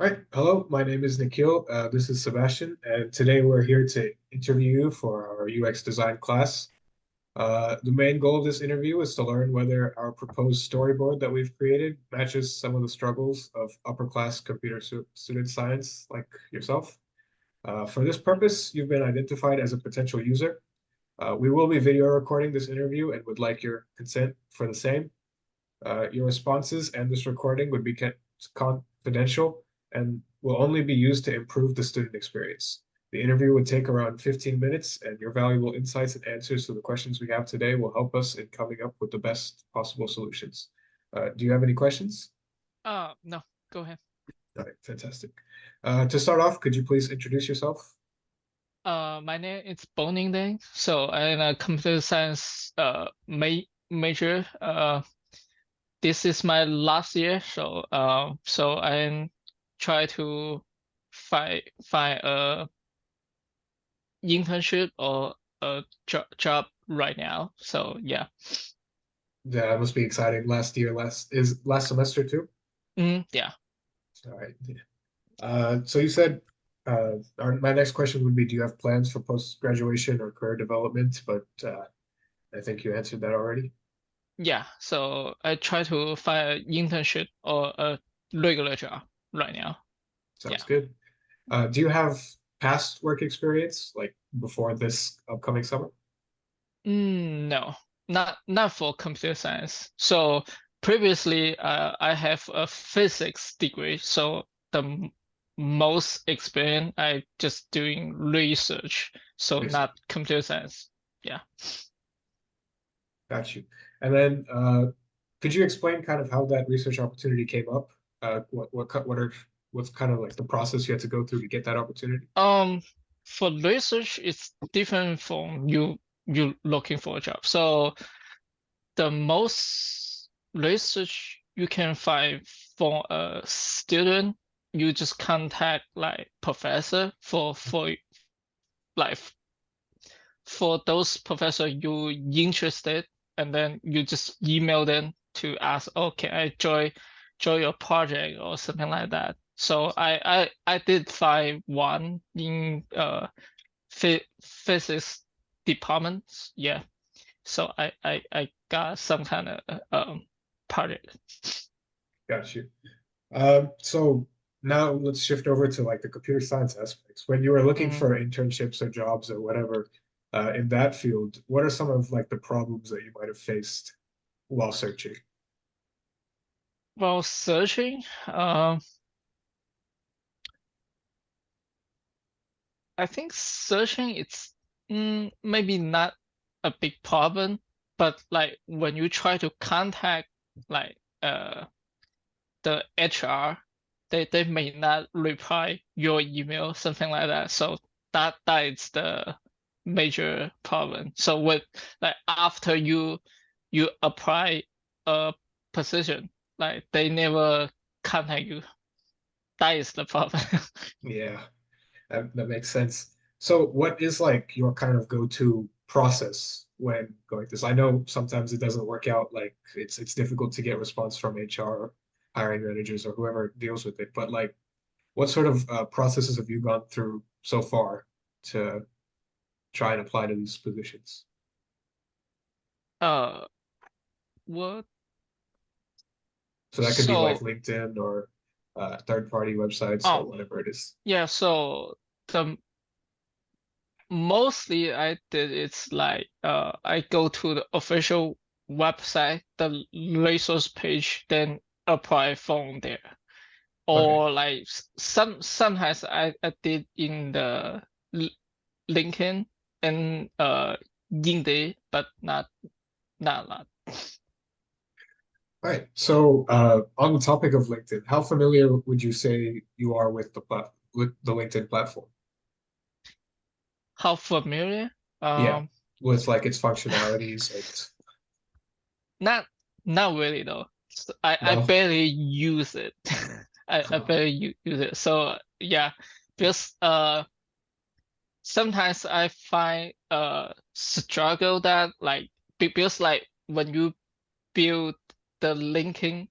All right. Hello, my name is Nikhil. This is Sebastian, and today we're here to interview you for our UX design class. The main goal of this interview is to learn whether our proposed storyboard that we've created matches some of the struggles of upper class computer student science like yourself. For this purpose, you've been identified as a potential user. We will be video recording this interview and would like your consent for the same. Your responses and this recording would be kept confidential and will only be used to improve the student experience. The interview would take around 15 minutes, and your valuable insights and answers to the questions we have today will help us in coming up with the best possible solutions. Do you have any questions? No, go ahead. All right, fantastic. To start off, could you please introduce yourself? My name is Boning Deng. So I'm a computer science major. This is my last year. So I'm try to find a internship or a job right now. So yeah. Yeah, that must be exciting. Last year, last semester too. Yeah. All right. So you said my next question would be, do you have plans for post-graduation or career development? But I think you answered that already. Yeah. So I try to find an internship or a regular job right now. Sounds Yeah. good. Do you have past work experience, like before this upcoming summer? No, not for computer science. So previously, I have a physics degree. So the most experience I just doing research. So Research. not computer science. Yeah. Got you. And then could you explain kind of how that research opportunity came up? What's kind of like the process you had to go through to get that opportunity? Um, for research, it's different from you looking for a job. So the most research you can find for a student, you just contact like professor for like for those professor you interested, and then you just email them to ask, oh, can I join your project or something like that. So I did find one in physics department. Yeah. So I got some kind of project. Got you. So now let's shift over to like the computer science aspects. When you were looking Mhm. for internships or jobs or whatever in that field, what are some of like the problems that you might have faced while searching? While searching, I think searching it's maybe not a big problem, but like when you try to contact like the HR, they may not reply your email, something like that. So that is the major problem. So with like after you apply a position, like they never contact you. That is the problem. Yeah, that makes sense. So what is like your kind of go-to process when going this? I know sometimes it doesn't work out, like it's difficult to get response from HR or hiring managers or whoever deals with it, but like what sort of processes have you gone through so far to try and apply to these positions? Uh, what? So that could be like So, LinkedIn or third-party websites or oh, whatever it is. yeah. So the mostly I did it's like I go to the official website, the resource page, then apply from there. Okay. Or like sometimes I did in the L- LinkedIn and Indeed, but not a lot. All right. So on the topic of LinkedIn, how familiar would you say you are with with the LinkedIn platform? How familiar? Yeah, Um, with like its functionalities and not not really though. So I no. barely use it. I barely use it. So yeah, because sometimes I find struggle that like because like when you build the linking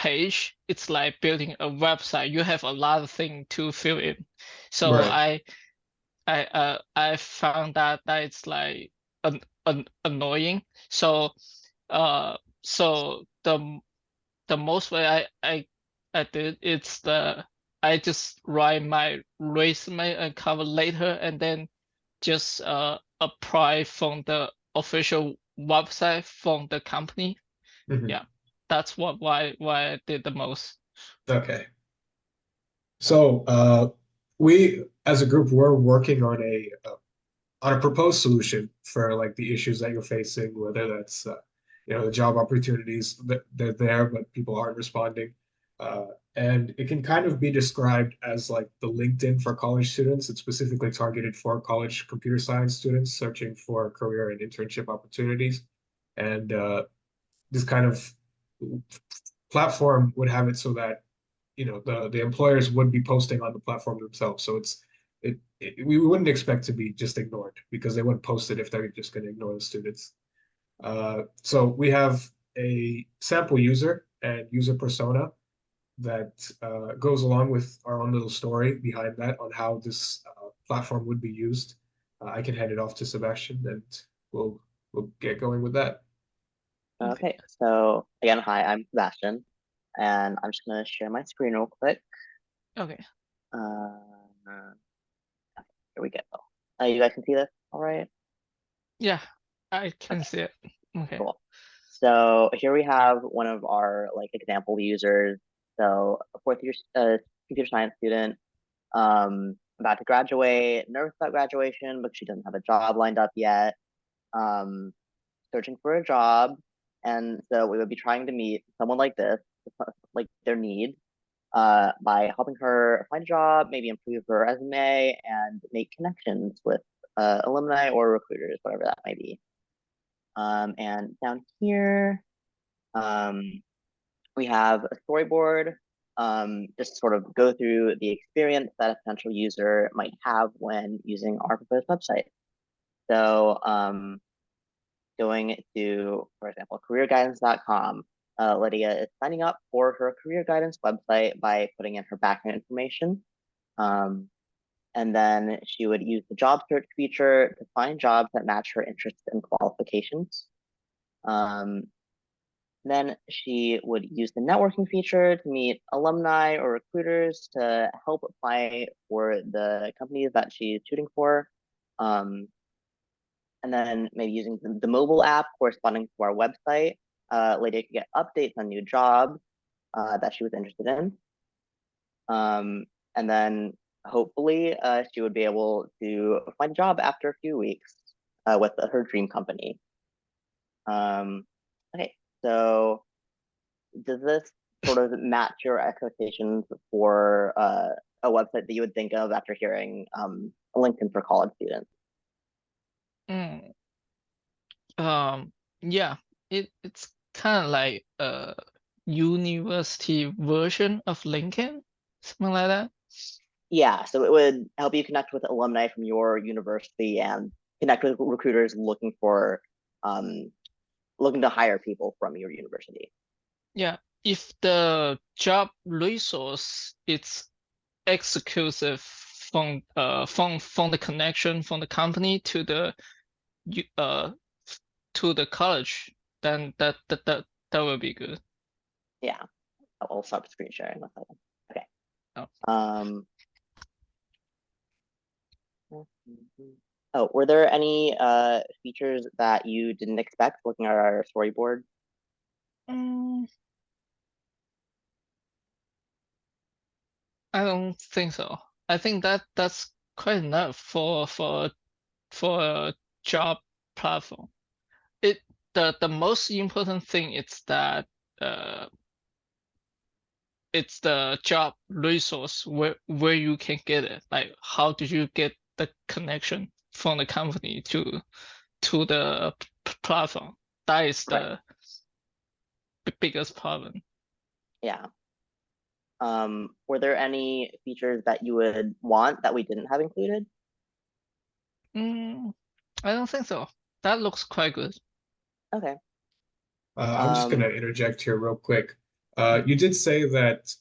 page, it's like building a website. You have a lot of things to fill in. So Right. I found that it's like annoying. So uh so the most way I did it's the I just write my resume and cover later and then just apply from the official website from the company. Mhm. Yeah, that's why I did the most. Okay. So, we as a group, we're working on a proposed solution for like the issues that you're facing, whether that's the job opportunities that they're there, but people aren't responding. Uh, and it can kind of be described as like the LinkedIn for college students. It's specifically targeted for college computer science students searching for career and internship opportunities. And this kind of platform would have it so that the employers would be posting on the platform themselves. So we wouldn't expect to be just ignored because they wouldn't post it if they're just going to ignore the students. So we have a sample user and user persona that goes along with our own little story behind that on how this platform would be used. I can hand it off to Sebastian, and we'll get going with that. Okay. Okay, so again, hi, I'm Sebastian, and I'm just gonna share my screen real quick. Okay. Uh, Here we go. You guys can see this, all right? Yeah, I can Okay, see it. Okay. cool. So here we have one of our like example users. So a fourth year computer science student, about to graduate, nervous about graduation, but she doesn't have a job lined up yet. Um, Searching for a job, and so we would be trying to meet someone like this, like their need, by helping her find a job, maybe improve her resume, and make connections with alumni or recruiters, whatever that might be. And down here, um, we have a storyboard, just sort of go through the experience that a potential user might have when using our proposed website. So going to, for example, careerguidance.com. Lydia is signing up for her career guidance website by putting in her background information. And then she would use the job search feature to find jobs that match her interests and qualifications. Then she would use the networking feature to meet alumni or recruiters to help apply for the companies that she's shooting for. And then maybe using the mobile app corresponding to our website, Lydia could get updates on new jobs that she was interested in. And then hopefully she would be able to find a job after a few weeks with her dream company. Okay, so does this sort of match your expectations for a website that you would think of after hearing LinkedIn for college students? Mm, yeah, it's kind of like a university version of LinkedIn, something like that. Yeah, so it would help you connect with alumni from your university and connect with recruiters um, looking to hire people from your university. Yeah, if the job resource it's exclusive from the connection from the company to the uh to the college, then that will be good. Yeah, I'll stop screen sharing. Okay. Oh. Um, oh, were there any features that you didn't expect looking at our storyboard? Mm, I don't think so. I think that's quite enough for a job platform. It the most important thing is that uh it's the job resource where you can get it. Like how did you get the connection from the company to the platform? That is Right. the biggest problem. Yeah. Were there any features that you would want that we didn't have included? Mm, I don't think so. That looks quite good. Okay. I'm just going Um, to interject here real quick. You did say that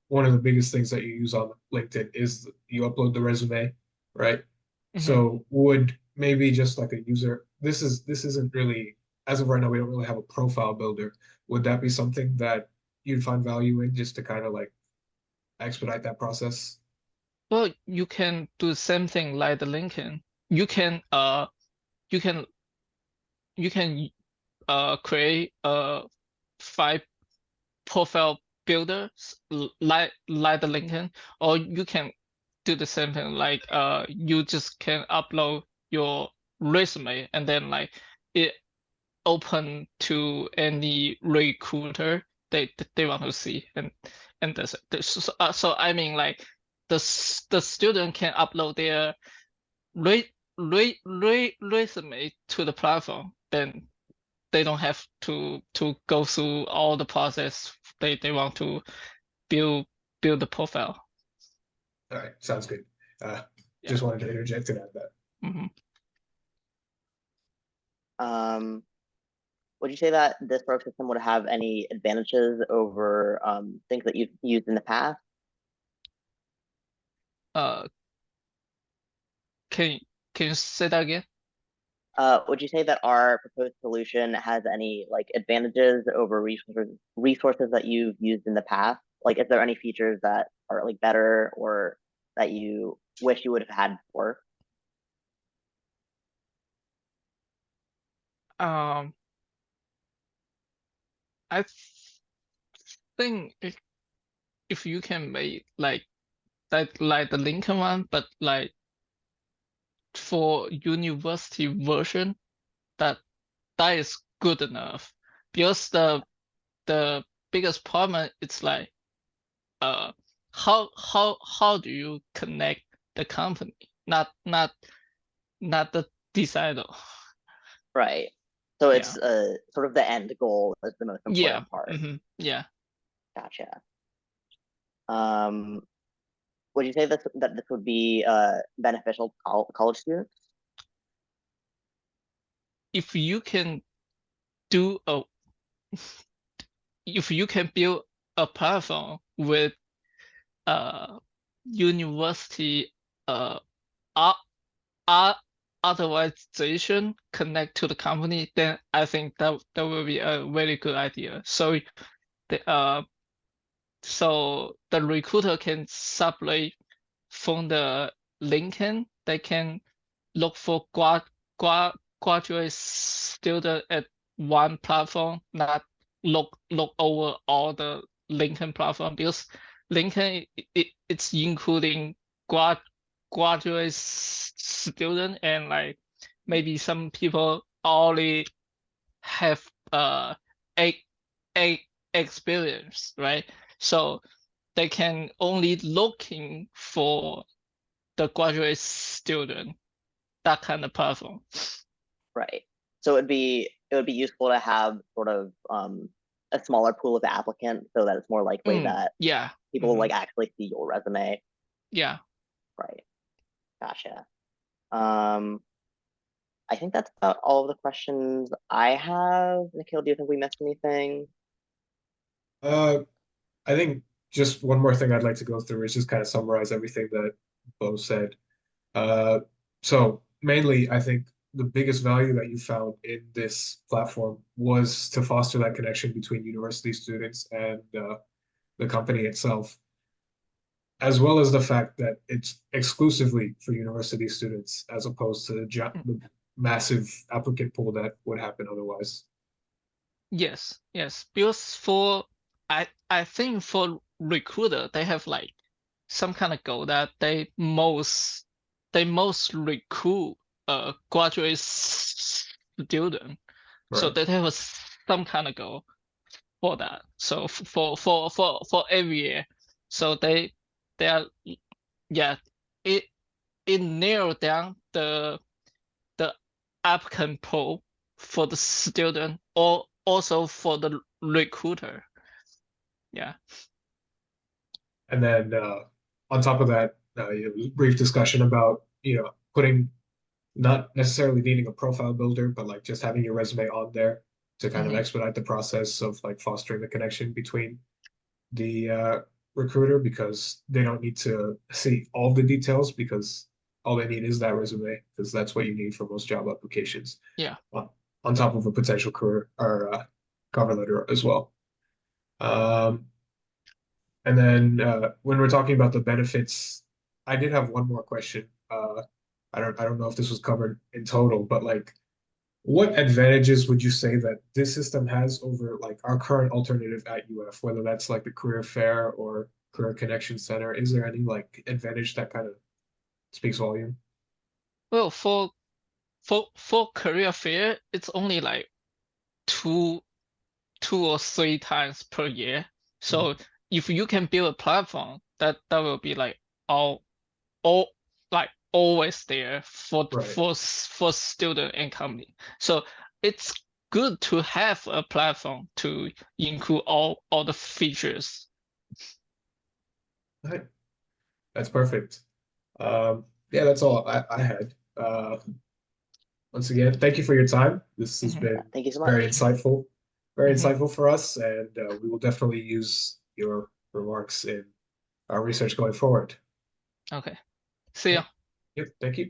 one of the biggest things that you use on LinkedIn is you upload the resume, right? Mhm. So would maybe just like a user, this isn't really, as of right now, we don't really have a profile builder. Would that be something that you'd find value in just to kind of like expedite that process? Well, you can do the same thing like the LinkedIn. You can you can you can create a five profile builder like the LinkedIn, or you can do the same thing like you just can upload your resume and then like it open to any recruiter they want to see and that's it. So I mean like the student can upload their resume to the platform, then they don't have to go through all the process. They want to build build the profile. All right, sounds good. Uh, Yeah. just wanted to interject and add that. Hmm. Um, would you say that this work system would have any advantages over things that you've used in the past? Uh, can can you say that again? Would you say that our proposed solution has any like advantages over resources that you've used in the past? Like, is there any features that are like better or that you wish you would have had before? Um, I think if you can make like that like the Lincoln one, but like for university version, that that is good enough. Because the biggest problem is like uh how do you connect the company? Not the designer. Right. So Yeah. it's sort of the end goal is the most Yeah. important part. Yeah. Gotcha. Um, would you say that this would be beneficial to college students? If you can do a if you can build a platform with uh university uh art art authorization connect to the company, then I think that will be a very good idea. The so the recruiter can separate from the LinkedIn. They can look for graduate student at one platform, not look over all the LinkedIn platform because LinkedIn it's including grad graduate student and like maybe some people already have a, a experience, right? So they can only looking for the graduate student, that kind of platform. Right. So it would be useful to have sort of a smaller pool of applicants so that it's more likely that Yeah. people will like actually see your resume. Yeah. Right. Gotcha. Um, I think that's about all of the questions I have. Nikhil, do you think we missed anything? Uh, I think just one more thing I'd like to go through is just kind of summarize everything that Bo said. Uh, so mainly, I think the biggest value that you found in this platform was to foster that connection between university students and the company itself, as well as the fact that it's exclusively for university students as opposed to the massive applicant pool that would happen otherwise. Yes, yes. Because for I think for recruiter they have like some kind of goal that they most recruit graduate student. So Right. they have some kind of goal for that. So for every year. So they are yeah, it it narrowed down the applicant pool for the student or also for the recruiter. Yeah. And then on top of that, brief discussion about putting not necessarily needing a profile builder, but like just having your resume on there to kind of Mhm. expedite the process of like fostering the connection between the recruiter, because they don't need to see all the details, because all they need is that resume, because that's what you need for most job applications. Yeah. On top of a potential career or cover letter as well. Um, and then when we're talking about the benefits, I did have one more question. I don't know if this was covered in total, but like, what advantages would you say that this system has over like our current alternative at UF, whether that's like the career fair or career connection center? Is there any like advantage that kind of speaks volume? Well, for career fair, it's only like two two or three times per year. So if you can build a platform, that will be like all all like always there Right. for student and company. So it's good to have a platform to include all the features. Right. That's perfect. Yeah, that's all I had. Once again, thank you for your time. This has Mhm. been Thank you so very much. insightful, Mhm. for us, and we will definitely use your remarks in our research going forward. Okay. See All ya. right. Yep, thank you.